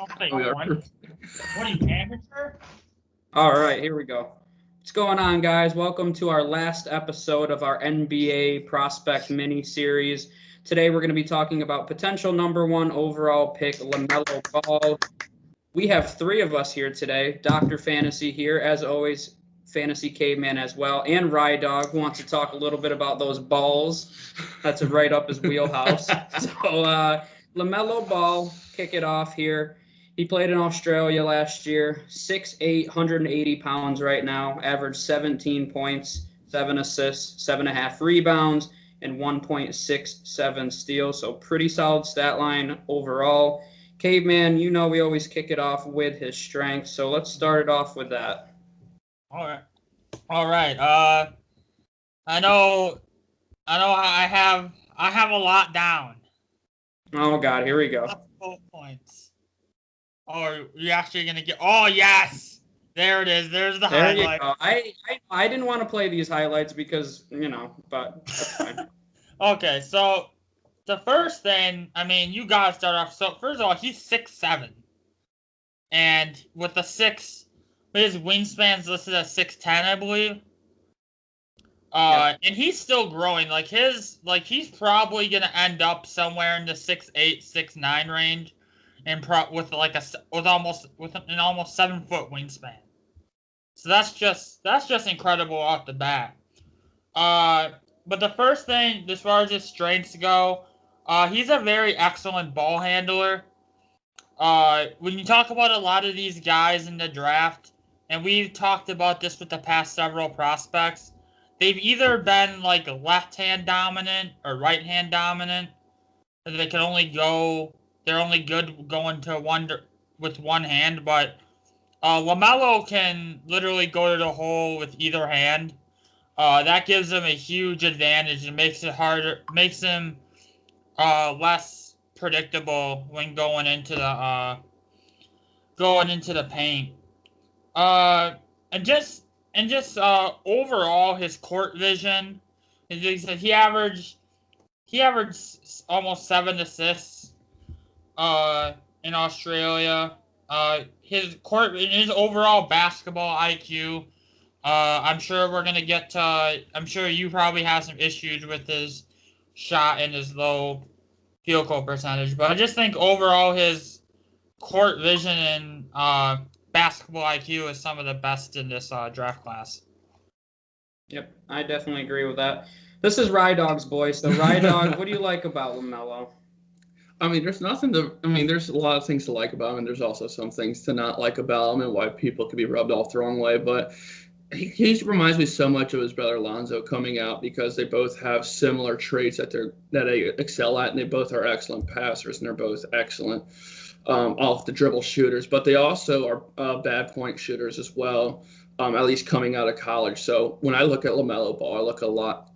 What are you, amateur? All right, here we go. What's going on, guys? Welcome to our last episode of our NBA Prospect Mini Series. Today, we're going to be talking about potential number one overall pick, Lamelo Ball. We have three of us here today. Dr. Fantasy here, as always, Fantasy Caveman as well, and Rydawg, who wants to talk a little bit about those balls. That's right up his wheelhouse. So, Lamelo Ball, kick it off here. He played in Australia last year, 6'8", 180 pounds right now, averaged 17 points, 7 assists, 7.5 rebounds, and 1.67 steals. So pretty solid stat line overall. Caveman, you know we always kick it off with his strengths, so let's start it off with that. All right. I know. I have a lot down. Oh God, here we go. Bullet points. Oh, you're actually gonna get. Oh yes, there it is. There's the highlight. You go. I didn't want to play these highlights because but that's fine. Okay, so the first thing, you gotta start off. So first of all, he's 6'7", and with his wingspan's listed at 6'10", I believe. And he's still growing. He's probably gonna end up somewhere in the 6'8", 6'9" range, and with an almost 7-foot wingspan. So that's just incredible off the bat. But the first thing, as far as his strengths go, he's a very excellent ball handler. When you talk about a lot of these guys in the draft, and we've talked about this with the past several prospects, they've either been like left-hand dominant or right-hand dominant. They're only good going to with one hand, but Lamelo can literally go to the hole with either hand. That gives him a huge advantage and makes him less predictable when going into the paint. And just overall, his court vision, he averaged almost 7 assists in Australia. His overall basketball IQ. I'm sure you probably have some issues with his shot and his low field goal percentage, but I just think overall his court vision and basketball IQ is some of the best in this draft class. Yep, I definitely agree with that. This is Rydawg's boy, so Rydawg, what do you like about Lamelo? There's a lot of things to like about him, and there's also some things to not like about him and why people could be rubbed off the wrong way, but he reminds me so much of his brother Lonzo coming out because they both have similar traits that they excel at, and they both are excellent passers, and they're both excellent off the dribble shooters, but they also are bad point shooters as well, at least coming out of college. So when I look at Lamelo Ball,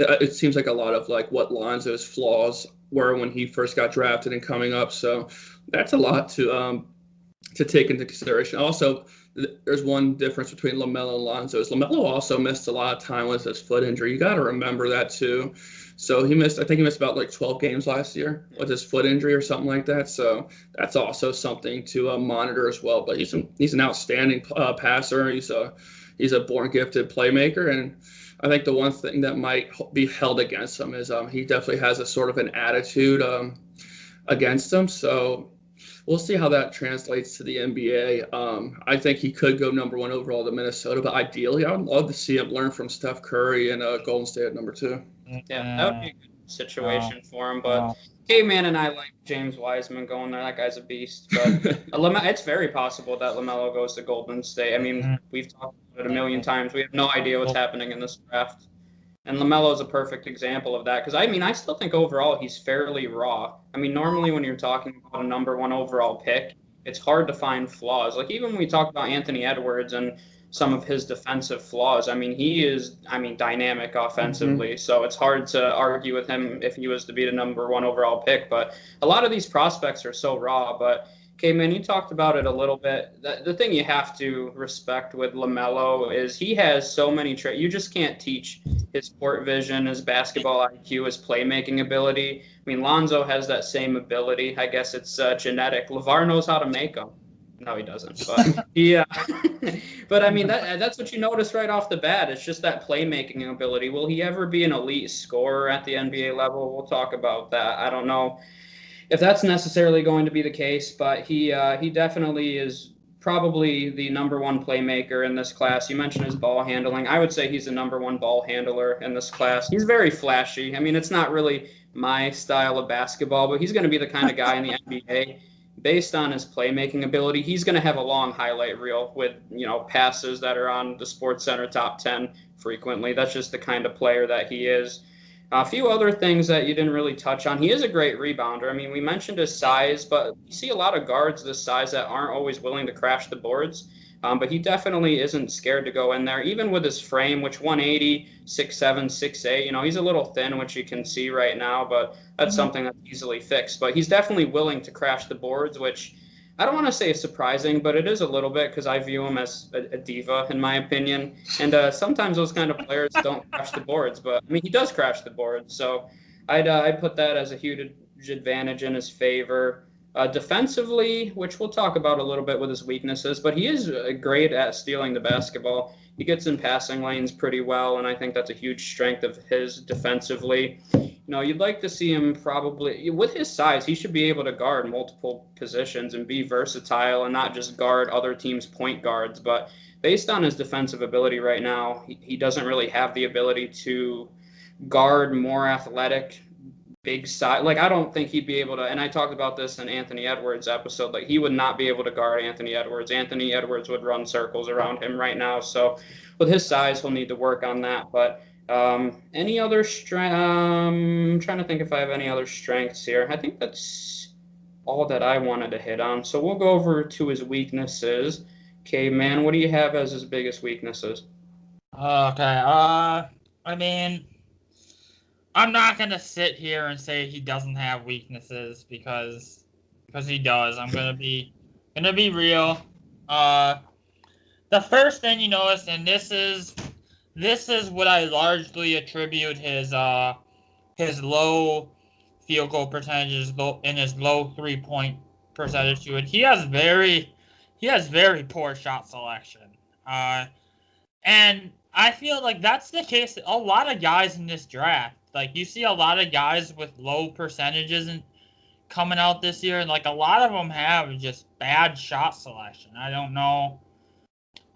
it seems like a lot of like what Lonzo's flaws were when he first got drafted and coming up. So that's a lot to take into consideration. Also, there's one difference between Lamelo and Lonzo. Lamelo also missed a lot of time with his foot injury. You got to remember that too. So I think he missed about like 12 games last year with his foot injury or something like that. So that's also something to monitor as well. But he's an outstanding passer. He's a born gifted playmaker, and I think the one thing that might be held against him is he definitely has a sort of an attitude against him. So we'll see how that translates to the NBA. I think he could go number one overall to Minnesota, but ideally, I would love to see him learn from Steph Curry and Golden State at number 2. Yeah, that would be a good situation for him. But Caveman and I like James Wiseman going there. That guy's a beast. But it's very possible that Lamelo goes to Golden State. We've talked about it a million times. We have no idea what's happening in this draft. And LaMelo is a perfect example of that because, I still think overall he's fairly raw. Normally when you're talking about a number one overall pick, it's hard to find flaws. Like even when we talk about Anthony Edwards and some of his defensive flaws, he is, dynamic offensively. Mm-hmm. So it's hard to argue with him if he was to be the number one overall pick. But a lot of these prospects are so raw. But Caveman, you talked about it a little bit. The thing you have to respect with LaMelo is he has so many traits. You just can't teach his court vision, his basketball IQ, his playmaking ability. Lonzo has that same ability. I guess it's genetic. LeVar knows how to make them. No, he doesn't. But yeah, but I mean that's what you notice right off the bat. It's just that playmaking ability. Will he ever be an elite scorer at the NBA level? We'll talk about that. I don't know if that's necessarily going to be the case, but he definitely is probably the number one playmaker in this class. You mentioned his ball handling. I would say he's the number one ball handler in this class. He's very flashy. I mean, it's not really my style of basketball, but he's going to be the kind of guy in the NBA. Based on his playmaking ability, he's going to have a long highlight reel with passes that are on the Sports Center top 10 frequently. That's just the kind of player that he is. A few other things that you didn't really touch on. He is a great rebounder. I mean, we mentioned his size, but you see a lot of guards this size that aren't always willing to crash the boards. But he definitely isn't scared to go in there, even with his frame, which 180, 6'7", 6'8". He's a little thin, which you can see right now, but that's something that's easily fixed. But he's definitely willing to crash the boards, which I don't want to say is surprising, but it is a little bit because I view him as a diva, in my opinion. And sometimes those kind of players don't crash the boards, but I mean, he does crash the boards. So I'd put that as a huge advantage in his favor. Defensively, which we'll talk about a little bit with his weaknesses, but he is great at stealing the basketball. He gets in passing lanes pretty well, and I think that's a huge strength of his defensively. You'd like to see him probably, with his size, he should be able to guard multiple positions and be versatile and not just guard other teams' point guards. But based on his defensive ability right now, he doesn't really have the ability to guard more athletic, big size. Like, I don't think he'd be able to, and I talked about this in Anthony Edwards' episode, like, he would not be able to guard Anthony Edwards. Anthony Edwards would run circles around him right now. So with his size, he'll need to work on that. But any other strength? I'm trying to think if I have any other strengths here. I think that's all that I wanted to hit on. So we'll go over to his weaknesses. Caveman, what do you have as his biggest weaknesses? Okay. I mean, I'm not gonna sit here and say he doesn't have weaknesses because he does. I'm gonna be real. The first thing you notice, and this is what I largely attribute his low field goal percentages and his low 3-point percentage to it. He has very poor shot selection. And I feel like that's the case. A lot of guys in this draft, like, you see a lot of guys with low percentages and coming out this year, and like a lot of them have just bad shot selection. I don't know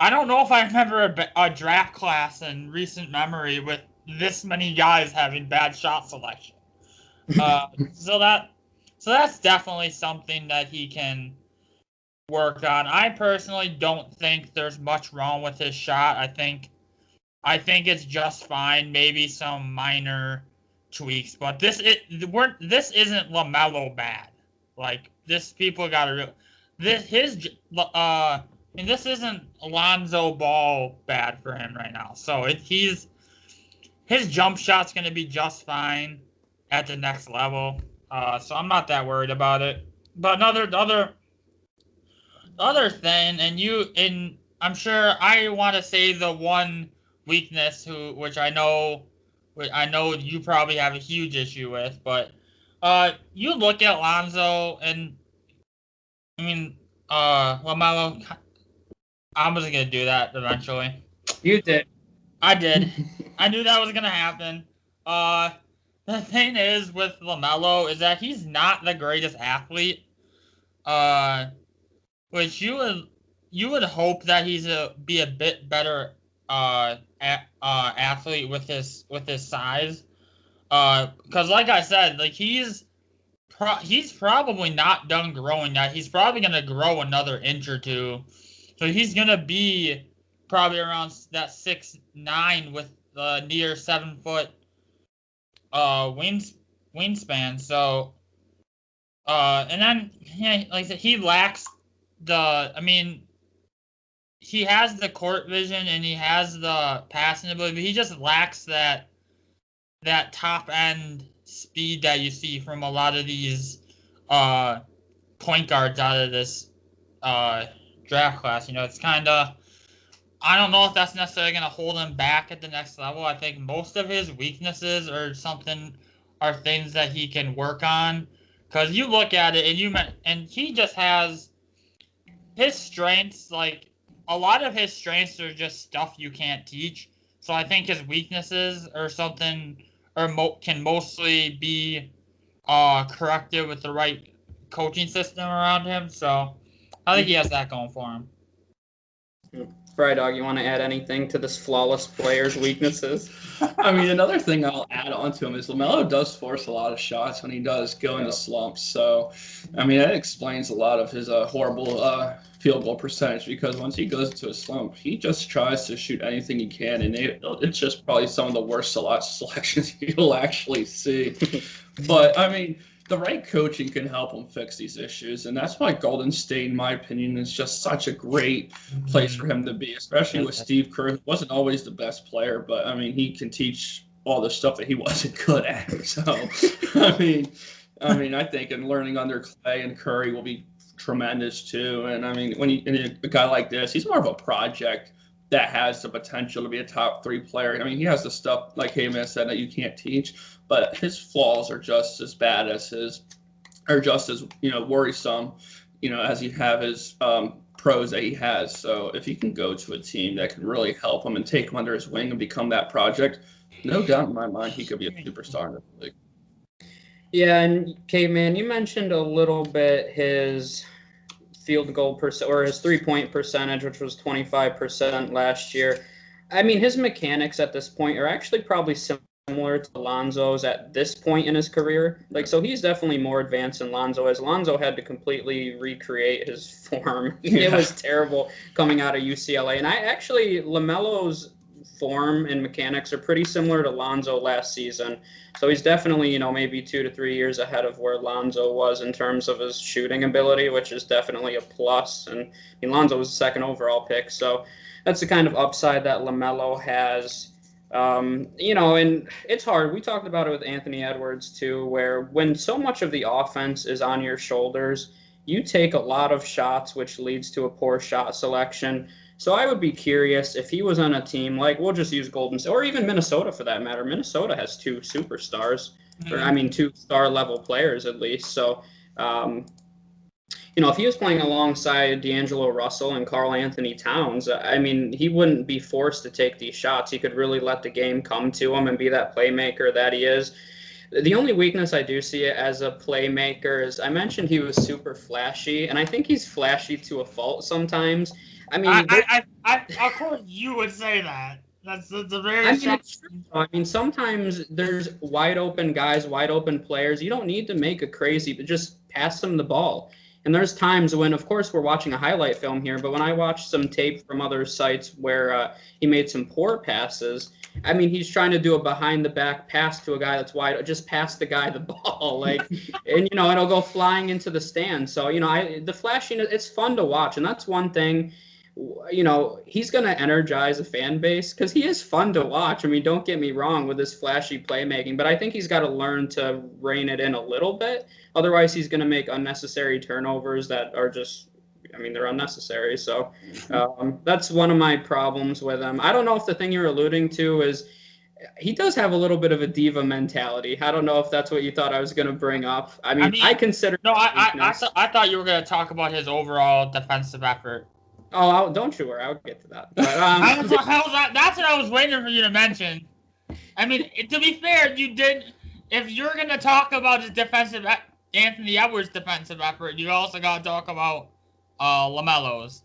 if I remember a draft class in recent memory with this many guys having bad shot selection. So that's definitely something that he can work on. I personally don't think there's much wrong with his shot. I think it's just fine. Maybe some minor tweaks, but this isn't Lamelo bad. Like, this, people gotta this isn't Lonzo Ball bad for him right now. So his jump shot's gonna be just fine at the next level. So I'm not that worried about it. But other thing, and I'm sure I want to say the one weakness which I know you probably have a huge issue with, but you look at Lonzo and I mean Lamelo. I wasn't gonna do that eventually. You did. I did. I knew that was gonna happen. The thing is with Lamelo is that he's not the greatest athlete. Which you would hope that be a bit better athlete with his size. Because like I said, like he's probably not done growing yet. He's probably gonna grow another inch or two. So he's gonna be probably around that 6'9" with near 7 foot wingspan. So and then like I said, he lacks he has the court vision and he has the passing ability, but he just lacks that top end speed that you see from a lot of these point guards out of this draft class. It's kind of, I don't know if that's necessarily going to hold him back at the next level. I think most of his weaknesses are things that he can work on, because you look at it and he just has his strengths, like, a lot of his strengths are just stuff you can't teach. So I think his weaknesses are something, can mostly be corrected with the right coaching system around him. So I think he has that going for him. Rydawg, you want to add anything to this flawless player's weaknesses? I mean, another thing I'll add on to him is Lamelo does force a lot of shots when he does go into slumps. So, I mean, that explains a lot of his horrible field goal percentage, because once he goes into a slump, he just tries to shoot anything he can, and it's just probably some of the worst selections you'll actually see. But, I mean, the right coaching can help him fix these issues, and that's why Golden State, in my opinion, is just such a great place for him to be, especially with Steve Kerr, who wasn't always the best player, but I mean, he can teach all the stuff that he wasn't good at. So, I mean, I think in learning under Clay and Curry will be tremendous too. And I mean, when a guy like this, he's more of a project that has the potential to be a top 3 player. I mean, he has the stuff, like Caveman said, that you can't teach, but his flaws are just as bad as worrisome, as you have his pros that he has. So if he can go to a team that can really help him and take him under his wing and become that project, no doubt in my mind, he could be a superstar in the league. Yeah, and Caveman, you mentioned a little bit his field goal or his 3-point percentage, which was 25% last year. I mean, his mechanics at this point are actually probably similar to Lonzo's at this point in his career. Like, so he's definitely more advanced than Lonzo is. Lonzo had to completely recreate his form. It was terrible coming out of UCLA. And LaMelo's form and mechanics are pretty similar to Lonzo last season. So he's definitely, maybe 2 to 3 years ahead of where Lonzo was in terms of his shooting ability, which is definitely a plus. And I mean, Lonzo was the 2nd overall pick. So that's the kind of upside that LaMelo has. And it's hard. We talked about it with Anthony Edwards too, where when so much of the offense is on your shoulders, you take a lot of shots, which leads to a poor shot selection. So I would be curious if he was on a team like, we'll just use Golden State, or even Minnesota for that matter. Minnesota has 2 superstars, or I mean 2 star level players at least. So, if he was playing alongside D'Angelo Russell and Karl Anthony Towns, I mean, he wouldn't be forced to take these shots. He could really let the game come to him and be that playmaker that he is. The only weakness I do see as a playmaker is, I mentioned he was super flashy, and I think he's flashy to a fault sometimes. I mean, of course you would say that. That's a very. I mean, sometimes there's wide open guys, wide open players. You don't need to make a crazy, but just pass them the ball. And there's times when, of course, we're watching a highlight film here, but when I watch some tape from other sites where he made some poor passes, I mean, he's trying to do a behind-the-back pass to a guy that's wide. Just pass the guy the ball, and it'll go flying into the stand. So the flashiness, it's fun to watch, and that's one thing. He's going to energize a fan base because he is fun to watch. I mean, don't get me wrong with his flashy playmaking, but I think he's got to learn to rein it in a little bit. Otherwise, he's going to make unnecessary turnovers that are just, they're unnecessary. So that's one of my problems with him. I don't know if the thing you're alluding to is he does have a little bit of a diva mentality. I don't know if that's what you thought I was going to bring up. I consider. No, I thought you were going to talk about his overall defensive effort. Oh, don't you worry. I'll get to that. But, that's what I was waiting for you to mention. I mean, to be fair, you did. If you're going to talk about his Anthony Edwards' defensive effort, you also got to talk about LaMelo's.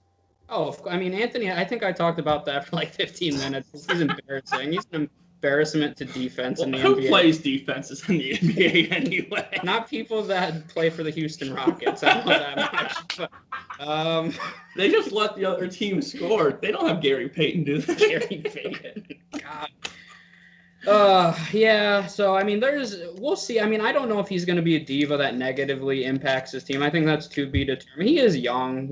Oh, Anthony, I think I talked about that for like 15 minutes. He's embarrassing. He's an embarrassment to defense in the NBA. Who plays defenses in the NBA anyway? Not people that play for the Houston Rockets. I don't know that much. But, they just let the other team score. They don't have Gary Payton do that. Gary Payton. God. Yeah, so, we'll see. I don't know if he's going to be a diva that negatively impacts his team. I think that's to be determined. He is young,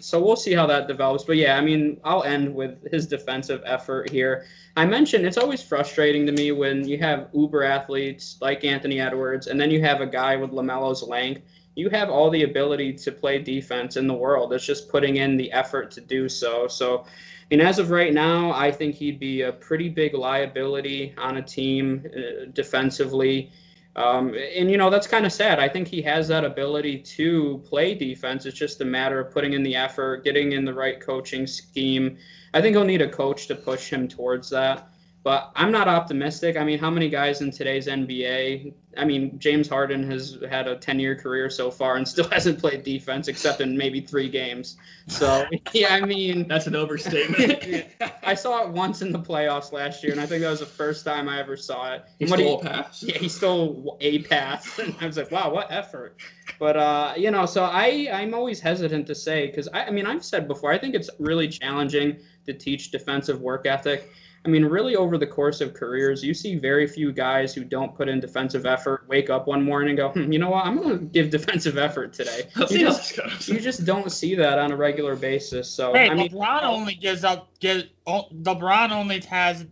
so we'll see how that develops. But yeah, I'll end with his defensive effort here. I mentioned it's always frustrating to me when you have uber athletes like Anthony Edwards, and then you have a guy with LaMelo's length. You have all the ability to play defense in the world. It's just putting in the effort to do so. So, as of right now, I think he'd be a pretty big liability on a team defensively. And, that's kind of sad. I think he has that ability to play defense. It's just a matter of putting in the effort, getting in the right coaching scheme. I think he'll need a coach to push him towards that. But I'm not optimistic. I mean, how many guys in today's NBA? I mean, James Harden has had a 10-year career so far and still hasn't played defense except in maybe 3 games. So, yeah, I mean. That's an overstatement. I saw it once in the playoffs last year, and I think that was the first time I ever saw it. He stole a pass? Yeah, he stole a pass. And I was like, wow, what effort. But, so I'm always hesitant to say, because, I've said before, I think it's really challenging to teach defensive work ethic. I mean, really over the course of careers, you see very few guys who don't put in defensive effort, wake up one morning and go, you know what, I'm going to give defensive effort today. You just don't see that on a regular basis. So hey, LeBron only LeBron only has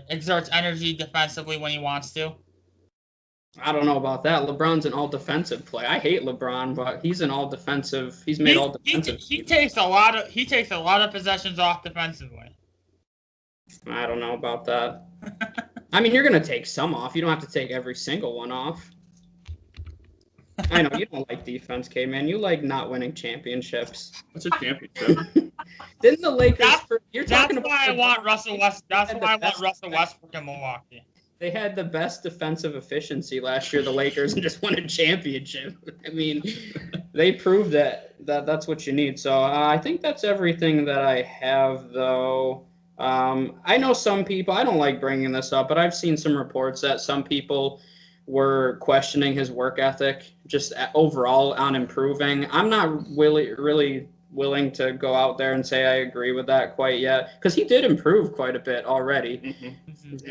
exerts energy defensively when he wants to. I don't know about that. LeBron's an all-defensive play. I hate LeBron, but he's an all-defensive. He's made all defensive. He takes a lot of possessions off defensively. I don't know about that. I mean, you're gonna take some off. You don't have to take every single one off. I know you don't like defense, Caveman. You like not winning championships. What's a championship? Didn't the Lakers? That's why I want Russell Westbrook in Milwaukee. They had the best defensive efficiency last year, the Lakers, and just won a championship. I mean, they proved that that's what you need. So I think that's everything that I have, though. I know some people, I don't like bringing this up, but I've seen some reports that some people were questioning his work ethic just overall on improving. I'm not really willing to go out there and say I agree with that quite yet, because he did improve quite a bit already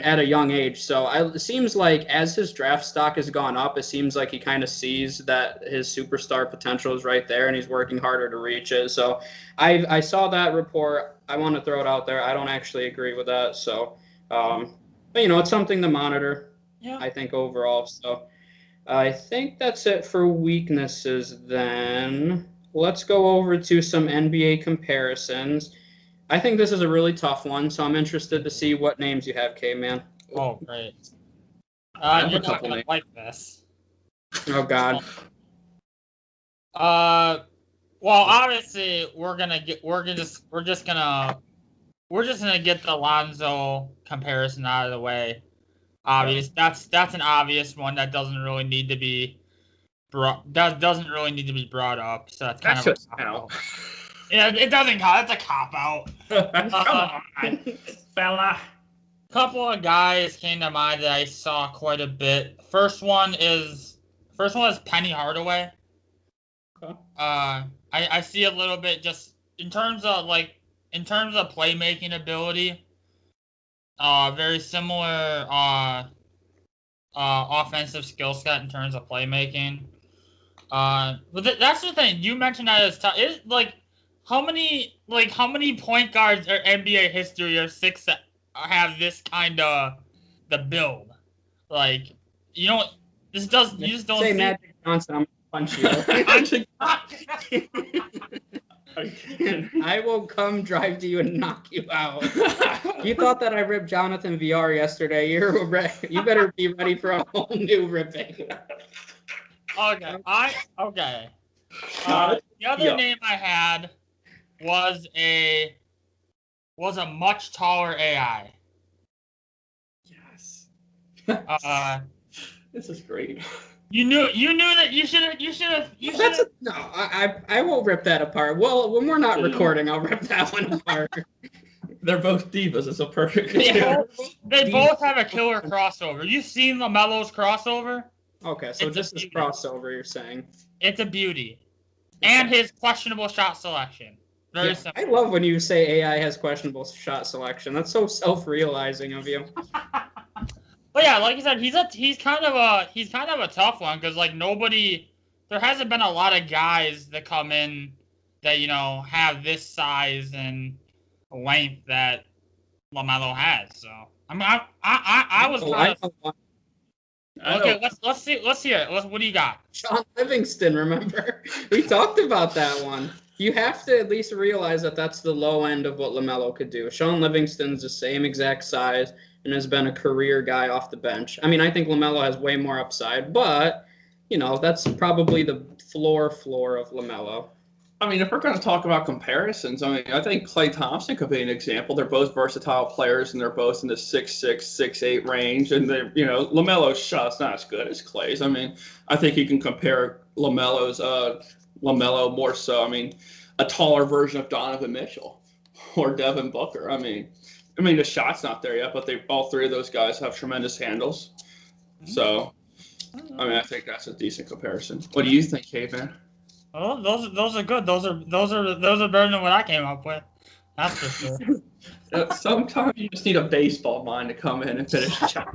at a young age. So it seems like as his draft stock has gone up, it seems like he kind of sees that his superstar potential is right there and he's working harder to reach it. So I saw that report. I want to throw it out there. I don't actually agree with that. So, but it's something to monitor, I think, overall. So I think that's it for weaknesses then. Let's go over to some NBA comparisons. I think this is a really tough one, so I'm interested to see what names you have, K-Man. Oh, great. You're not gonna like this. Oh God. Well, obviously we're just gonna get the Lonzo comparison out of the way. Obvious. That's an obvious one that doesn't really need to be brought up. So that's kind of a cop-out. Yeah, it doesn't count. It's a cop-out. Come on, fella. Couple of guys came to mind that I saw quite a bit. First one is Penny Hardaway. Okay. I see a little bit just in terms of playmaking ability. Very similar offensive skill set in terms of playmaking. But that's the thing. You mentioned that as tough. Is how many point guards in NBA history are 6'7" have this kind of the build? You just don't say see. Magic Johnson. I'm gonna punch you. I will come drive to you and knock you out. You thought that I ripped Jonathan VR yesterday. You better be ready for a whole new ripping. Okay. The other name I had was a much taller AI. Yes. This is great. You knew that you should have. No, I won't rip that apart. Well, when we're not recording, I'll rip that one apart. They're both divas. It's a perfect. They both have a killer crossover. You've seen LaMelo's crossover? Okay, so just this crossover, you're saying? It's a beauty. And his questionable shot selection. Very simple. I love when you say AI has questionable shot selection. That's so self-realizing of you. But yeah, like you said, he's kind of a tough one because there hasn't been a lot of guys that come in that have this size and length that LaMelo has. So I was kind of. Okay, let's hear it. What do you got? Sean Livingston, remember? We talked about that one. You have to at least realize that that's the low end of what LaMelo could do. Sean Livingston's the same exact size, and has been a career guy off the bench. I mean, I think LaMelo has way more upside, but, that's probably the floor of LaMelo. I mean, if we're going to talk about comparisons, I mean, I think Klay Thompson could be an example. They're both versatile players, and they're both in the 6'6", 6'8" range. And LaMelo's shot's not as good as Klay's. I mean, I think you can compare LaMelo more so. I mean, a taller version of Donovan Mitchell or Devin Booker. I mean, the shot's not there yet, but all three of those guys have tremendous handles. So, I mean, I think that's a decent comparison. What do you think, Caveman? Oh, those are good. Those are better than what I came up with. That's for sure. Sometimes you just need a baseball mind to come in and finish the chat.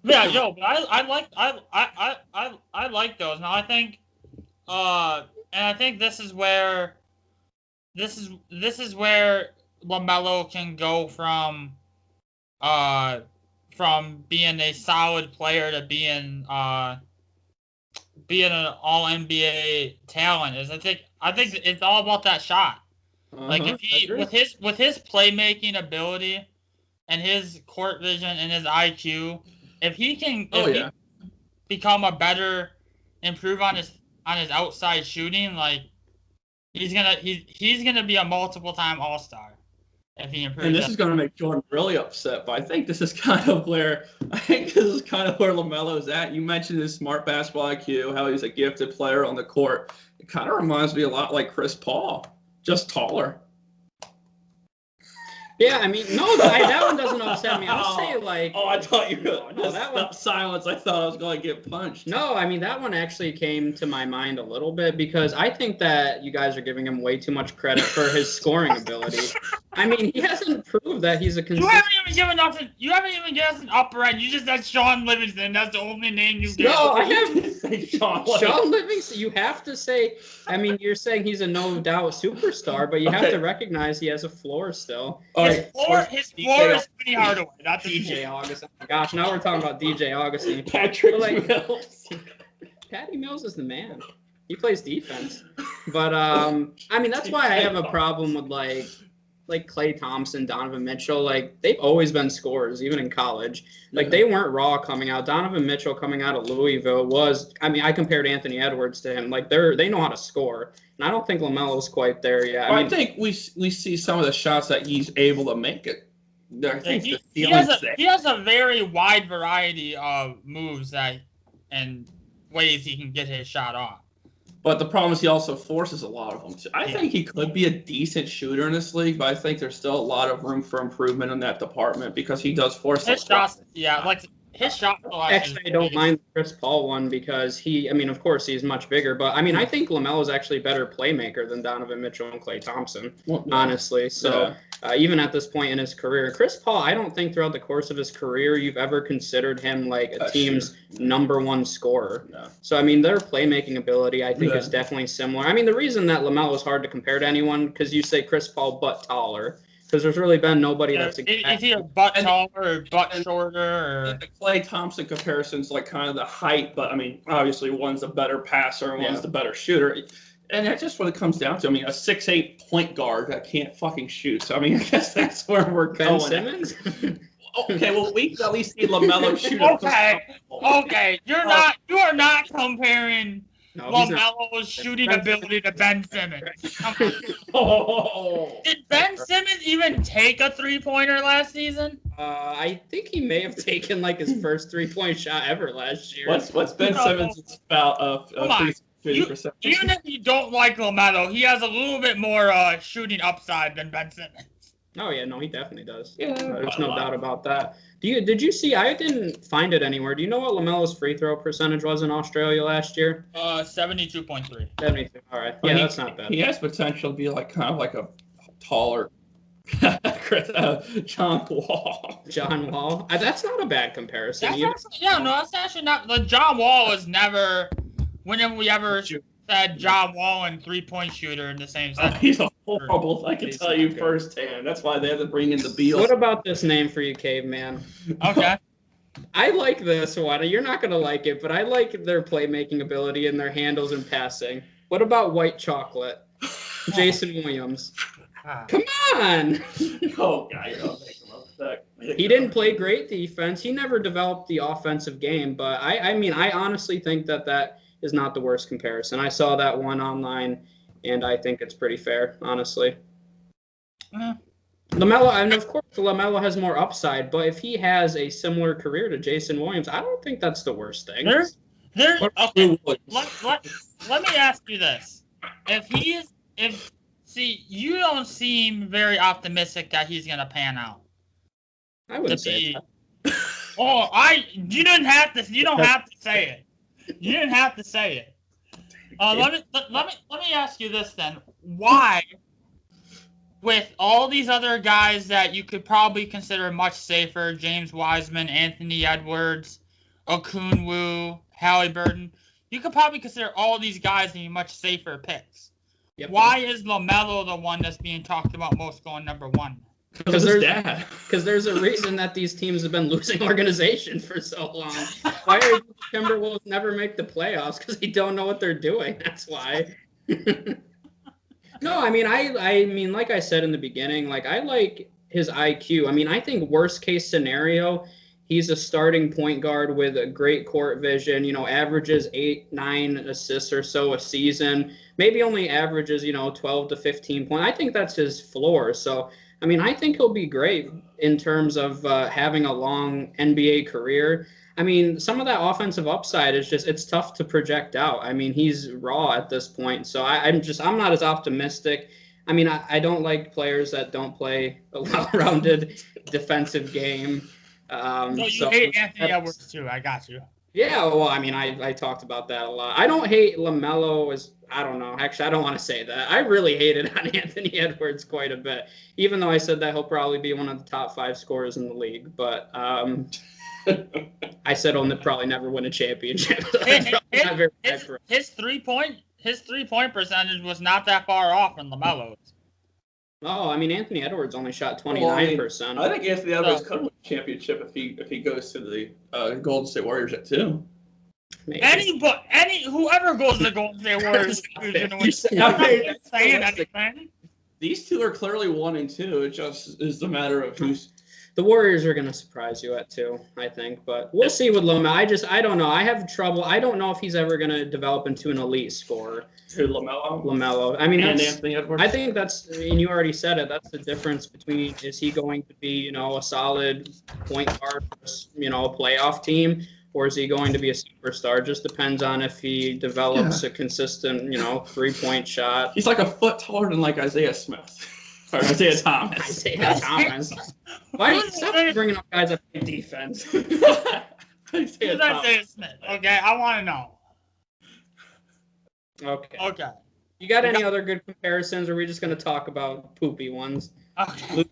Yeah, but I like those. Now I think, and I think this is where LaMelo can go from being a solid player to being an all NBA talent is. I think it's all about that shot. Like if he with his playmaking ability and his court vision and his IQ, if he can improve on his outside shooting, like he's gonna be a multiple time All-Star. If he improves. And this is going to make Jordan really upset, but I think this is kind of where LaMelo's at. You mentioned his smart basketball IQ, how he's a gifted player on the court. It kind of reminds me a lot like Chris Paul, just taller. Yeah, I mean, no, that one doesn't upset me. I'll say like. Oh, I thought you were. No, that one. Silence. I thought I was going to get punched. No, I mean that one actually came to my mind a little bit because I think that you guys are giving him way too much credit for his scoring ability. I mean, he hasn't proved that he's a consistent. You haven't even given us an upright. You just said Sean Livingston. That's the only name you gave. No, I haven't say Sean Livingston. You have to say. I mean, you're saying he's a no doubt superstar, but you have to recognize he has a floor still. His floor is pretty hard away. That's DJ Augustine. Oh my gosh, now we're talking about DJ Augustine. Patrick Mills. Patty Mills is the man. He plays defense. But I mean that's why I have a problem with like Klay Thompson, Donovan Mitchell. Like they've always been scorers, even in college. Like they weren't raw coming out. Donovan Mitchell coming out of Louisville was. I mean, I compared Anthony Edwards to him. Like they know how to score. And I don't think LaMelo's quite there yet. I think we see some of the shots that he's able to make it. He has a very wide variety of moves and ways he can get his shot off. But the problem is he also forces a lot of them. I think he could be a decent shooter in this league, but I think there's still a lot of room for improvement in that department because he does force his shots. Yeah, like his shot. Actually, I don't mind the Chris Paul one because of course, he's much bigger. But I mean, I think LaMelo's actually a better playmaker than Donovan Mitchell and Klay Thompson, honestly. So even at this point in his career, Chris Paul, I don't think throughout the course of his career you've ever considered him like a team's number one scorer. No. So I mean, their playmaking ability I think is definitely similar. I mean, the reason that LaMelo is hard to compare to anyone because you say Chris Paul but taller. Because there's really been nobody that's is he a butt taller or butt shorter? Or? The Klay Thompson comparison's like kind of the height, but I mean, obviously one's a better passer and one's the better shooter. And that's just what it comes down to. I mean, a 6'8" point guard that can't fucking shoot. So I mean, I guess that's where we're going. Ben Simmons? Okay, well we at least need LaMelo shoot. Okay, you are not comparing LaMelo's shooting ability to Ben Simmons. Did Ben Simmons even take a 3-pointer last season? I think he may have taken like his first 3-point shot ever last year. What's Ben Simmons' about 50%? Even if you don't like LaMelo, he has a little bit more shooting upside than Ben Simmons. Oh yeah, no, he definitely does. Yeah, there's no doubt about that. Did you see? I didn't find it anywhere. Do you know what LaMelo's free throw percentage was in Australia last year? 72.3. 72. All right. Yeah, that's not bad. He has potential to be like kind of like a taller John Wall. John Wall. That's not a bad comparison. That's actually not. The John Wall is never. Whenever we ever said John Wall and 3-point shooter in the same sentence. He's a horrible. I can tell you firsthand. That's why they had to bring in the Beals. What about this name for you, Caveman? Okay. I like this one. You're not going to like it, but I like their playmaking ability and their handles and passing. What about White Chocolate? Jason Williams. Come on! Oh, God, you're not making him upset. He didn't play great defense. He never developed the offensive game, but I mean, I honestly think that is not the worst comparison. I saw that one online, and I think it's pretty fair, honestly. LaMelo, and of course, LaMelo has more upside, but if he has a similar career to Jason Williams, I don't think that's the worst thing. Okay. Let me ask you this: see, you don't seem very optimistic that he's gonna pan out. I wouldn't say that. Oh, you didn't have to. You don't have to say it. You didn't have to say it. Let me ask you this then: why, with all these other guys that you could probably consider much safer, James Wiseman, Anthony Edwards, Okunwu, Halliburton, you could probably consider all these guys to be much safer picks. Yep. Why is LaMelo the one that's being talked about most going number one? Because there's a reason that these teams have been losing organization for so long. Why are the Timberwolves never make the playoffs? Because they don't know what they're doing. That's why. No, I mean, like I said in the beginning, like I like his IQ. I mean, I think worst case scenario, he's a starting point guard with a great court vision, averages 8-9 assists or so a season, maybe only averages, 12 to 15 points. I think that's his floor. So, I mean, I think he'll be great in terms of having a long NBA career. I mean, some of that offensive upside is it's tough to project out. I mean, he's raw at this point. So I'm not as optimistic. I mean, I don't like players that don't play a well-rounded defensive game. You hate Anthony Edwards too. I got you. Yeah, well, I mean, I talked about that a lot. I don't hate LaMelo I don't know. Actually, I don't want to say that. I really hated on Anthony Edwards quite a bit, even though I said that he'll probably be one of the top 5 scorers in the league. But I said he'll probably never win a championship. His 3-point percentage was not that far off from LaMelo's. Oh, I mean, Anthony Edwards only shot 29%. I think Anthony Edwards could win a championship if he goes to the Golden State Warriors at 2. Maybe. Whoever goes to the Golden State Warriors is going to win. I'm not saying anything. These two are clearly 1 and 2. It just is a matter of who's. The Warriors are going to surprise you at 2, I think, but we'll see with LaMelo. I don't know. I have trouble. I don't know if he's ever going to develop into an elite scorer. Who, LaMelo? LaMelo. I mean, Anthony Edwards. I think and you already said it. That's the difference between is he going to be, a solid point guard for, a playoff team, or is he going to be a superstar? It just depends on if he develops a consistent, 3-point shot. He's like a foot taller than like Isaiah Smith. Or Isaiah Thomas. Isaiah Thomas. Why do you stop bringing up guys that play defense? Isaiah Smith. Okay, I want to know. Okay. You got any other good comparisons, or are we just going to talk about poopy ones? Okay.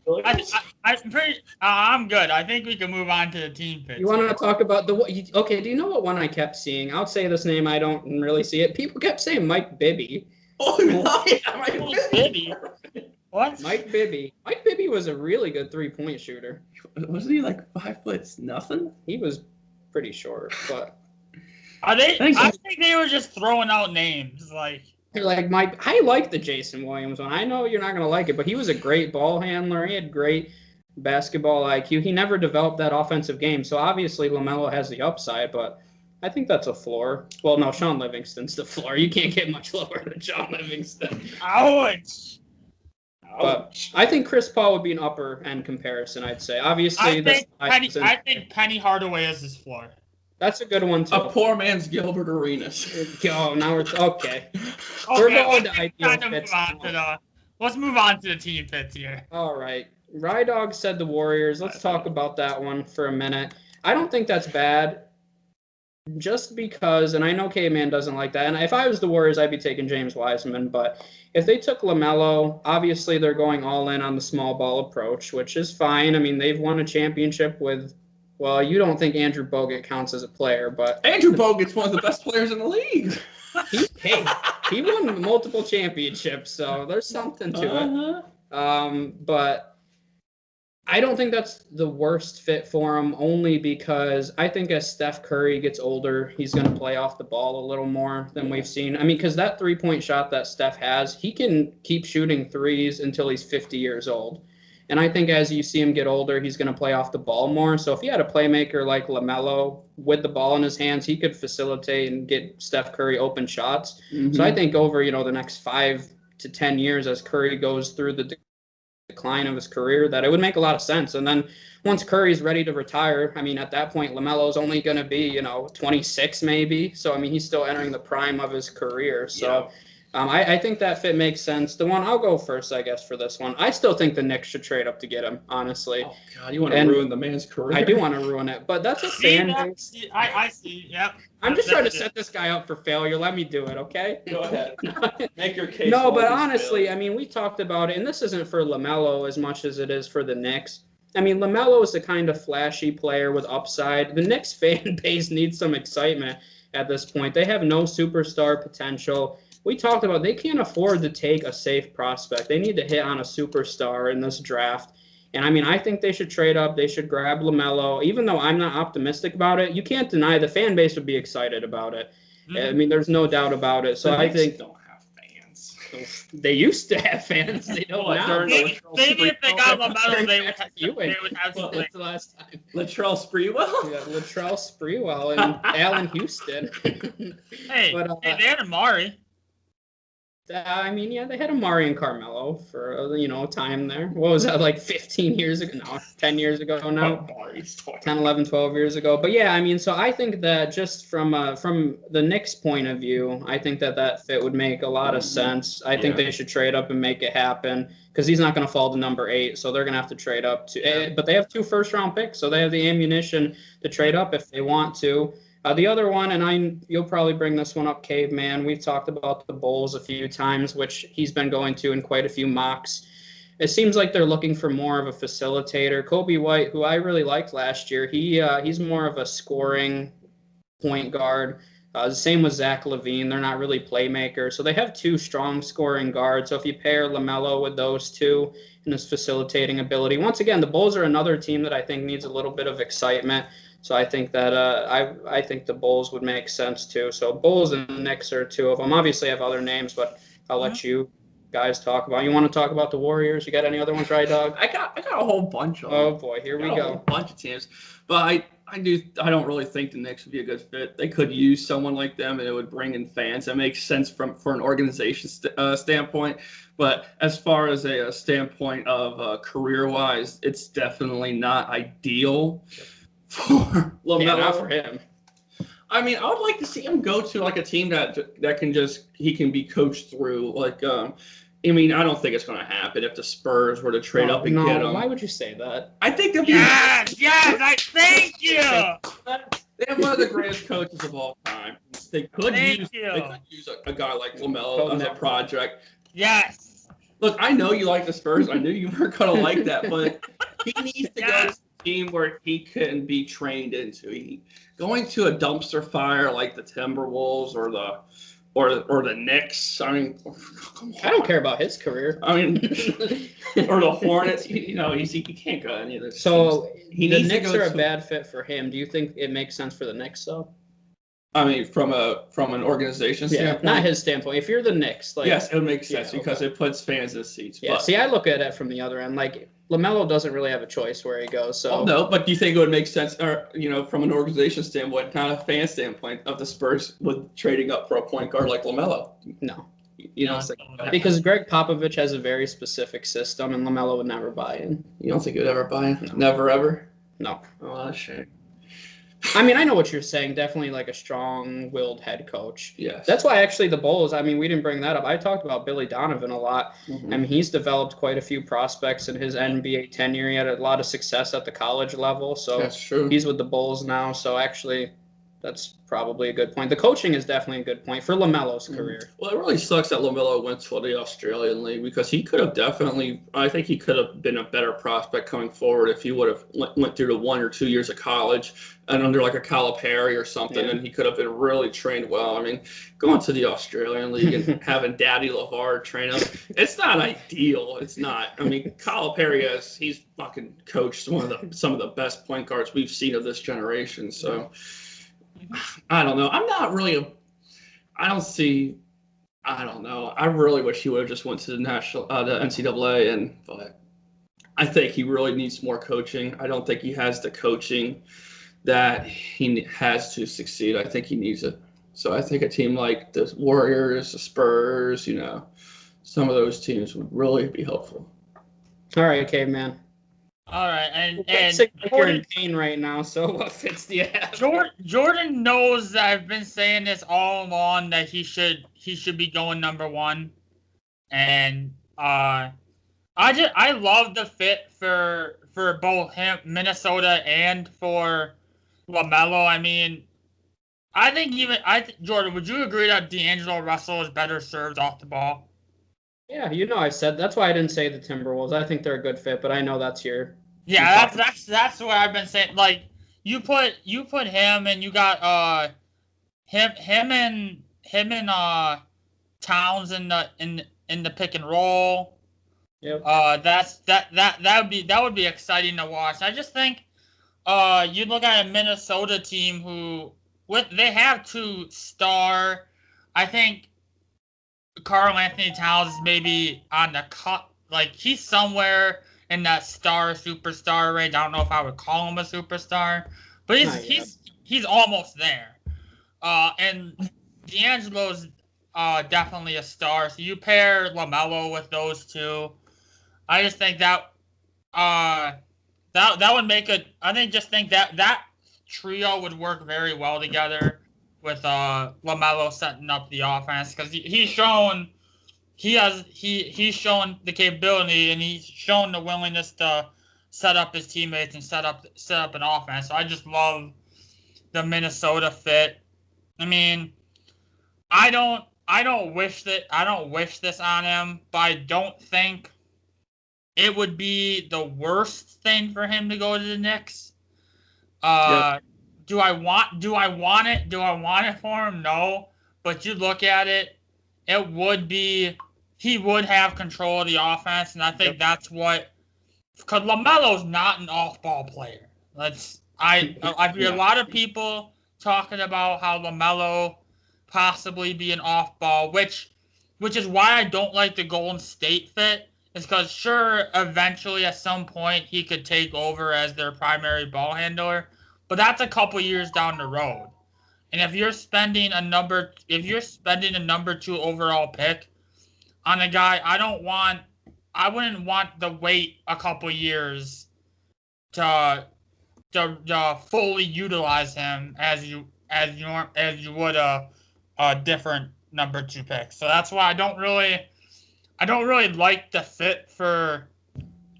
I'm good. I think we can move on to the team picks. You want to talk about okay, do you know what one I kept seeing? I'll say this name. I don't really see it. People kept saying Mike Bibby. Oh, no. Yeah, Mike Bibby. What? Mike Bibby. Mike Bibby was a really good 3-point shooter. Wasn't he like 5 foot nothing? He was pretty short, but I think they were just throwing out names like Mike. I like the Jason Williams one. I know you're not gonna like it, but he was a great ball handler. He had great basketball IQ. He never developed that offensive game, so obviously LaMelo has the upside, but I think that's a floor. Well, no, Sean Livingston's the floor. You can't get much lower than Sean Livingston. Ouch. But I think Chris Paul would be an upper end comparison, I'd say. Obviously, I think Penny Hardaway is his floor. That's a good one, too. A poor man's Gilbert Arenas. Oh, now we're okay. We're going to ideal fits. Let's move on to the team fits here. All right. Rydawg said the Warriors. Let's talk about that one for a minute. I don't think that's bad. Just because, and I know Caveman doesn't like that, and if I was the Warriors, I'd be taking James Wiseman, but if they took LaMelo, obviously they're going all in on the small ball approach, which is fine. I mean, they've won a championship with, well, you don't think Andrew Bogut counts as a player, but Andrew Bogut's one of the best players in the league. He won multiple championships, so there's something to it. But I don't think that's the worst fit for him, only because I think as Steph Curry gets older, he's going to play off the ball a little more than we've seen. I mean, because that three-point shot that Steph has, he can keep shooting threes until he's 50 years old. And I think as you see him get older, he's going to play off the ball more. So if he had a playmaker like Lamelo with the ball in his hands, he could facilitate and get Steph Curry open shots. Mm-hmm. So I think over, the next 5 to 10 years as Curry goes through the decline of his career, that it would make a lot of sense. And then once Curry's ready to retire, I mean, at that point, LaMelo's only going to be, 26 maybe. So, I mean, he's still entering the prime of his career. So I think that fit makes sense. The one I'll go first, I guess, for this one. I still think the Knicks should trade up to get him, honestly. Oh, God, you want to ruin the man's career. I do want to ruin it, but that's a fan base. I see, yep. I'm just trying to set this guy up for failure. Let me do it, okay? Go ahead. Make your case. No, but honestly, I mean, we talked about it, and this isn't for LaMelo as much as it is for the Knicks. I mean, LaMelo is the kind of flashy player with upside. The Knicks fan base needs some excitement at this point. They have no superstar potential. We talked about they can't afford to take a safe prospect. They need to hit on a superstar in this draft. And, I mean, I think they should trade up. They should grab LaMelo. Even though I'm not optimistic about it, you can't deny the fan base would be excited about it. Mm-hmm. I mean, there's no doubt about it. So I think don't have fans. They used to have fans. They don't now. Maybe if they got LaMelo, they would have some. That's the last time. Latrell Sprewell? Yeah, Latrell Sprewell and Allen Houston. Hey, they had Amari. I mean, yeah, they had Amari and Carmelo for, a time there. What was that, like 15 years ago? No, 10 years ago now. 10, 11, 12 years ago. But, yeah, I mean, so I think that just from the Knicks' point of view, I think that fit would make a lot of sense. I think they should trade up and make it happen because he's not going to fall to number 8, so they're going to have to trade up. But they have 2 first-round picks, so they have the ammunition to trade up if they want to. The other one, and you'll probably bring this one up, Caveman. We've talked about the Bulls a few times, which he's been going to in quite a few mocks. It seems like they're looking for more of a facilitator. Kobe White, who I really liked last year, he's more of a scoring point guard. The same with Zach LaVine. They're not really playmakers. So they have 2 strong scoring guards. So if you pair LaMelo with those 2 and his facilitating ability, once again, the Bulls are another team that I think needs a little bit of excitement. So I think that I think the Bulls would make sense too. So Bulls and the Knicks are 2 of them. Obviously, I have other names, but I'll let you guys talk about. You want to talk about the Warriors? You got any other ones, Rydawg? I got a whole bunch of them. Oh boy, here we go. A whole bunch of teams, but I don't really think the Knicks would be a good fit. They could use someone like them, and it would bring in fans. That makes sense for an organization standpoint. But as far as a standpoint of career-wise, it's definitely not ideal for LaMelo. Yeah, not for him. I mean, I would like to see him go to like a team that he can be coached through. Like, I mean, I don't think it's going to happen if the Spurs were to trade up and get him. Why would you say that? I think they'll be. Yes, I thank you. They have one of the greatest coaches of all time. They could use a guy like LaMelo as a project. Yes. Look, I know you like the Spurs. I knew you weren't going to like that, but he needs to go to a team where he can be trained into. Going to a dumpster fire like the Timberwolves or the Knicks. I mean, I don't care about his career. I mean, or the Hornets. He can't go any of those. So the Knicks are a bad fit for him. Do you think it makes sense for the Knicks though? I mean, from an organization standpoint, not his standpoint. If you're the Knicks, yes, it would make sense because it puts fans in seats. Yeah, see, I look at it from the other end. Like LaMelo doesn't really have a choice where he goes. So no, but do you think it would make sense, or from an organization standpoint, not a fan standpoint, of the Spurs with trading up for a point guard like LaMelo? No. You don't think because Greg Popovich has a very specific system, and LaMelo would never buy in. You don't think he would ever buy in? No. Never ever? No. Oh, that's a shame. I mean, I know what you're saying. Definitely like a strong-willed head coach. Yes. That's why actually the Bulls, I mean, we didn't bring that up. I talked about Billy Donovan a lot. Mm-hmm. I mean, he's developed quite a few prospects in his NBA tenure. He had a lot of success at the college level. So that's true. He's with the Bulls now. So actually, That's probably a good point. The coaching is definitely a good point for LaMelo's career. Well, it really sucks that LaMelo went to the Australian League because he could have definitely, I think he could have been a better prospect coming forward if he would have went through the 1 or 2 years of college and under like a Calipari or something, and he could have been really trained well. I mean, going to the Australian League and having Daddy LeVar train him, it's not ideal. It's not. I mean, Calipari he's fucking coached some of the best point guards we've seen of this generation, so. I don't know. I'm not really. I don't know. I really wish he would have just went to the NCAA, but I think he really needs more coaching. I don't think he has the coaching that he has to succeed. I think he needs it. So I think a team like the Warriors, the Spurs, some of those teams would really be helpful. All right, Caveman. All right, and you're in pain right now. So what fits do you have? Jordan knows that I've been saying this all along that he should be going number 1, and I love the fit for both him, Minnesota, and for LaMelo. I mean, Jordan, would you agree that D'Angelo Russell is better served off the ball? Yeah, I said that's why I didn't say the Timberwolves. I think they're a good fit, but I know that's your. Yeah, that's what I've been saying. Like you put him and you got him and Towns in the pick and roll. Yep. That would be exciting to watch. I just think you look at a Minnesota team who they have 2-star. I think Karl Anthony Towns is maybe on the cut. Like he's somewhere in that superstar range. I don't know if I would call him a superstar, but he's almost there. And D'Angelo's definitely a star. So you pair LaMelo with those two. I just think that would make it. I just think that trio would work very well together with LaMelo setting up the offense because he's shown the capability and he's shown the willingness to set up his teammates and set up an offense. So I just love the Minnesota fit. I mean, I don't wish this on him, but I don't think it would be the worst thing for him to go to the Knicks. Yep. Do I want it? Do I want it for him? No. But you look at it, he would have control of the offense, and I think that's what. Because LaMelo's not an off-ball player. I hear a lot of people talking about how LaMelo possibly be an off-ball, which is why I don't like the Golden State fit. Is because sure, eventually at some point he could take over as their primary ball handler, but that's a couple years down the road. And if you're spending a number 2 overall pick on a guy, I wouldn't want to wait a couple years to fully utilize him as you would a different number 2 pick. So that's why I don't really like the fit for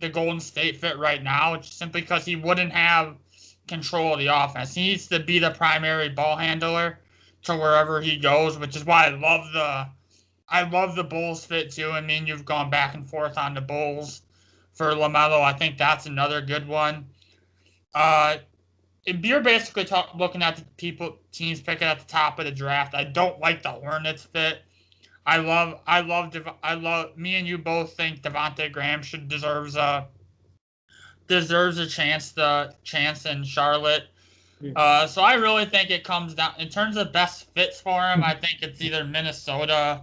the Golden State fit right now. It's simply because he wouldn't have control of the offense. He needs to be the primary ball handler to wherever he goes, which is why I love the Bulls fit too. I mean, you've gone back and forth on the Bulls for LaMelo. I think that's another good one. If you're basically looking at the teams picking at the top of the draft, I don't like the Hornets fit. Me and you both think Devontae Graham deserves a chance in Charlotte. So I really think it comes down in terms of best fits for him. I think it's either Minnesota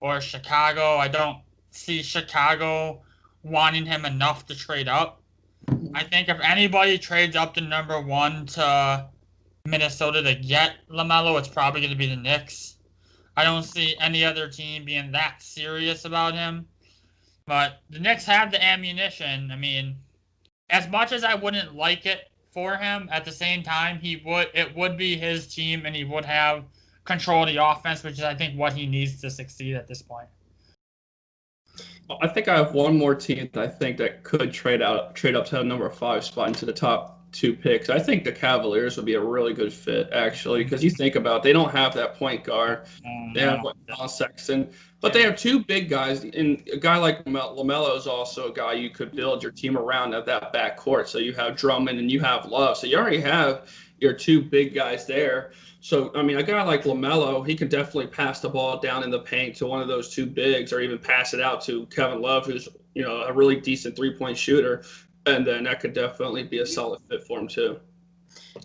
or Chicago. I don't see Chicago wanting him enough to trade up. I think if anybody trades up to number 1 to Minnesota to get LaMelo, it's probably going to be the Knicks. I don't see any other team being that serious about him. But the Knicks have the ammunition. I mean, as much as I wouldn't like it for him, at the same time, it would be his team and he would have control of the offense, which is, I think, what he needs to succeed at this point. I think I have one more team that I think that could trade up to the number 5 spot into the top 2 picks. I think the Cavaliers would be a really good fit, actually, because you think about it, they don't have that point guard. They have Sexton, but they have 2 big guys, and a guy like LaMelo is also a guy you could build your team around at that backcourt. So you have Drummond and you have Love. So you already have your 2 big guys there. So, I mean, a guy like LaMelo, he can definitely pass the ball down in the paint to one of those 2 bigs, or even pass it out to Kevin Love, who's, a really decent 3-point shooter. And then that could definitely be a solid fit for him, too.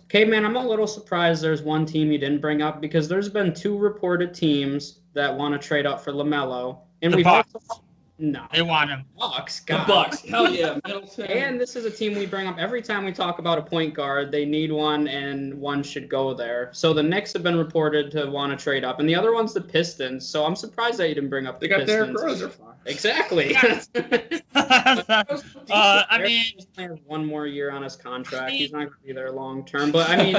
Okay, man, I'm a little surprised there's one team you didn't bring up, because there's been 2 reported teams that want to trade up for LaMelo. And the Bucks. No. They want him. Bucks. God. The Bucks. Hell yeah. Middleton. And this is a team we bring up every time we talk about a point guard. They need one, and one should go there. So the Knicks have been reported to want to trade up, and the other one's the Pistons. So I'm surprised that you didn't bring up the Pistons. They got Derrick Rose. Exactly. I mean, he has 1 more year on his contract. He's not going to be there long term. But I mean,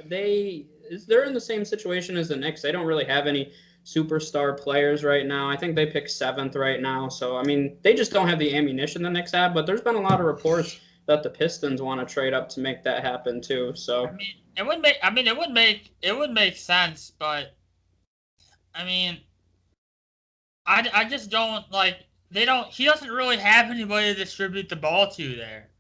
they're in the same situation as the Knicks. They don't really have any superstar players right now. I think they pick 7th right now. So I mean, they just don't have the ammunition the Knicks have. But there's been a lot of reports that the Pistons want to trade up to make that happen too. So I mean, it would make sense, but I mean, I just don't like. He doesn't really have anybody to distribute the ball to there.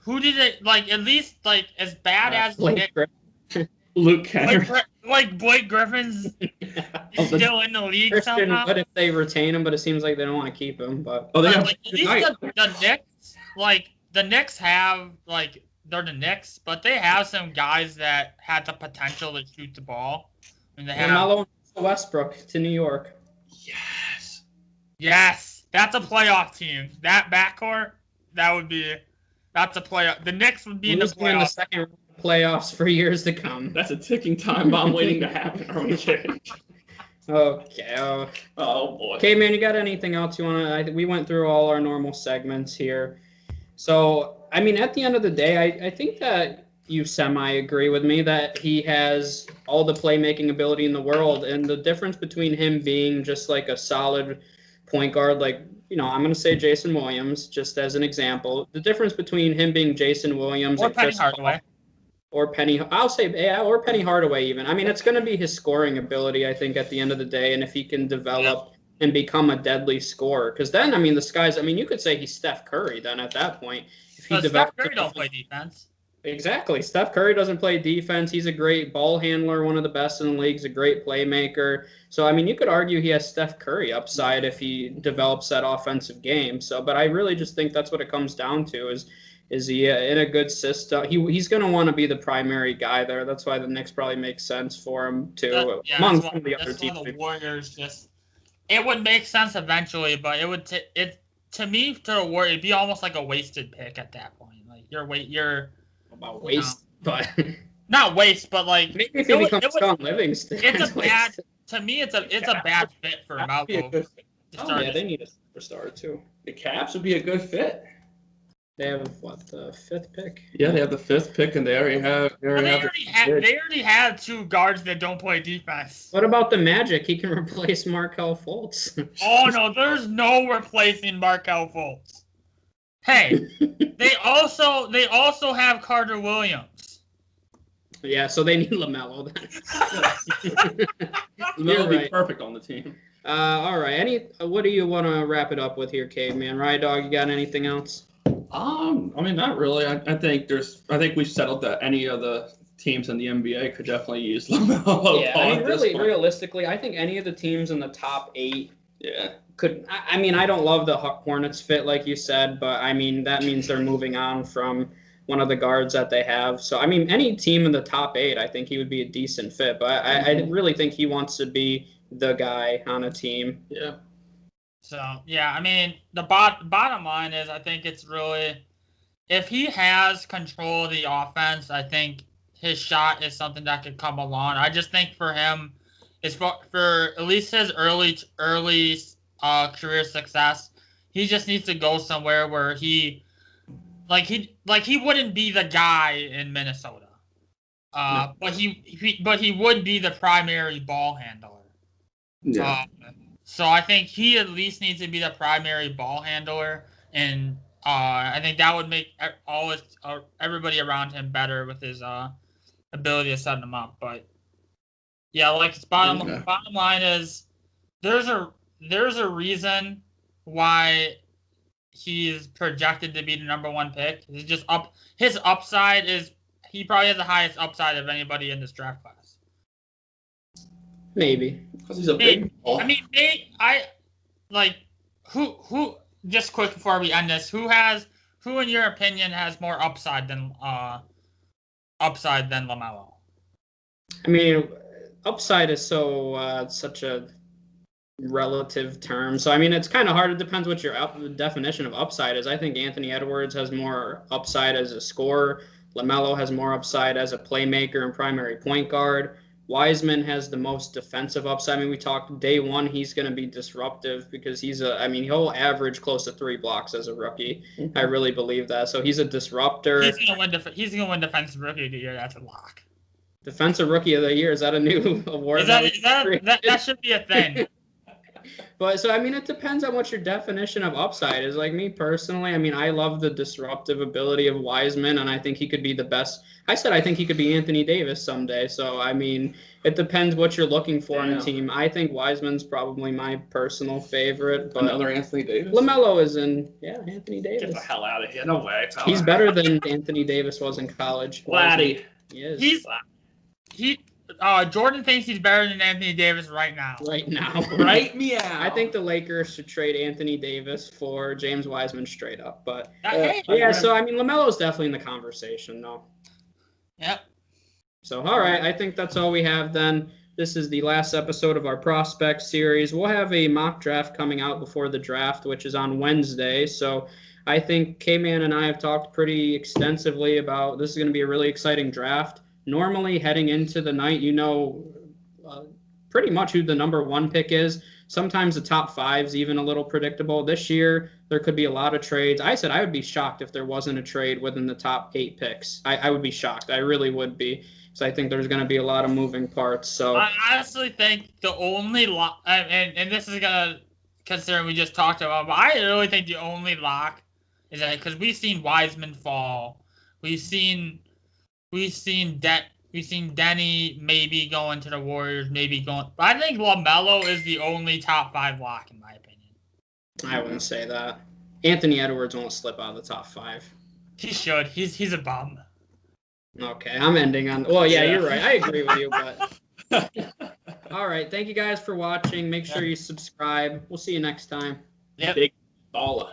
Who did it like? At least like as bad as Luke Kennard. Like Blake Griffin's still in the league Christian, somehow. but if they retain him, but it seems like they don't want to keep him. But at least the Knicks, like the Knicks have like they're the Knicks, but they have some guys that had the potential to shoot the ball. And they have Lamelo and Westbrook to New York. Yes, that's a playoff team. That backcourt, that's a playoff. The Knicks would be in the playoffs. In the second playoffs for years to come. That's a ticking time bomb waiting to happen. Are we kidding? Okay. Oh boy. Okay, man, you got anything else you want to? We went through all our normal segments here. So, I mean, at the end of the day, I think that you semi-agree with me that he has all the playmaking ability in the world, and the difference between him being just like a solid point guard, like, I'm going to say Jason Williams, just as an example. The difference between him being Jason Williams or Penny Hardaway. Or Penny Hardaway even. I mean, it's going to be his scoring ability, I think, at the end of the day, and if he can develop and become a deadly scorer. Because then, I mean, you could say he's Steph Curry then at that point. If he Steph Curry don't play defense. Exactly. Steph Curry doesn't play defense. He's a great ball handler, one of the best in the league. He's a great playmaker. So, I mean, you could argue he has Steph Curry upside if he develops that offensive game. So, but I really just think that's what it comes down to is he in a good system? He's going to want to be the primary guy there. That's why the Knicks probably make sense for him too. Among some of the other teams. The Warriors it would make sense eventually, but it would to me, to the Warriors, it'd be almost like a wasted pick at that point. Like you're about waste, but not waste, but like maybe if he becomes Sean Livingston. It's a bad. To me, it's a bad fit for Malcolm. They need a superstar too. The Caps would be a good fit. They have the 5th pick? Yeah, they have the 5th pick, and they already have 2 guards that don't play defense. What about the Magic? He can replace Markelle Fultz. Oh no, there's no replacing Markelle Fultz. Hey, they also have Carter Williams. Yeah, so they need LaMelo then. LaMelo would be perfect on the team. All right. What do you want to wrap it up with here, Caveman? Rydawg, you got anything else? I mean, not really. I think we've settled that any of the teams in the NBA could definitely use LaMelo. Yeah, I mean, really, realistically, I think any of the teams in the top 8 could. I mean, I don't love the Hornets fit, like you said, but I mean, that means they're moving on from one of the guards that they have. So, I mean, any team in the top 8, I think he would be a decent fit, but I really think he wants to be the guy on a team. Yeah. So, yeah, I mean, the bottom line is I think it's really, if he has control of the offense, I think his shot is something that could come along. I just think for him, it's for at least his early career success, he just needs to go somewhere where he wouldn't be the guy in Minnesota. But he would be the primary ball handler. Yeah. So I think he at least needs to be the primary ball handler in I think that would make everybody around him better with his ability to set them up. But yeah, like his bottom line is there's a reason why he's projected to be the number 1 pick. He's just his upside is he probably has the highest upside of anybody in this draft class. Maybe because he's a big ball. I mean, who just quick before we end this, who in your opinion has more upside than LaMelo? I mean, upside is such a relative term. So I mean, it's kind of hard. It depends what your definition of upside is. I think Anthony Edwards has more upside as a scorer. LaMelo has more upside as a playmaker and primary point guard. Wiseman has the most defensive upside. I mean, we talked day one, he's going to be disruptive because he'll average close to 3 blocks as a rookie. Mm-hmm. I really believe that. So he's a disruptor. He's going to win Defensive Rookie of the Year. That's a lock. Defensive Rookie of the Year, is that a new award? That should be a thing. But so, I mean, it depends on what your definition of upside is. Like me personally, I mean, I love the disruptive ability of Wiseman, and I think he could be the best. I think he could be Anthony Davis someday. So, I mean, it depends what you're looking for in a team. I think Wiseman's probably my personal favorite. But another Anthony Davis? LaMelo is Anthony Davis. Get the hell out of here. No way. He's better than Anthony Davis was in college. Laddie. He is. Jordan thinks he's better than Anthony Davis right now. Right now. Right meow. I think the Lakers should trade Anthony Davis for James Wiseman straight up. But so I mean, LaMelo's definitely in the conversation, though. Yep. So, all right, I think that's all we have then. This is the last episode of our prospect series. We'll have a mock draft coming out before the draft, which is on Wednesday. So I think Caveman and I have talked pretty extensively about this is going to be a really exciting draft. Normally, heading into the night, pretty much who the number 1 pick is. Sometimes the top 5's even a little predictable. This year, there could be a lot of trades. I said I would be shocked if there wasn't a trade within the top 8 picks. I would be shocked. I really would be. So I think there's going to be a lot of moving parts. So I honestly think the only lock, and this is going to, considering we just talked about, but I really think the only lock is that because we've seen Wiseman fall. We've seen Denny maybe going to the Warriors, maybe going. But I think LaMelo is the only top 5 lock in my opinion. I wouldn't say that. Anthony Edwards won't slip out of the top 5. He should. He's a bum. Okay, I'm ending on. Well, yeah, you're right. I agree with you, but. All right, thank you guys for watching. Make sure you subscribe. We'll see you next time. Yep. Big baller.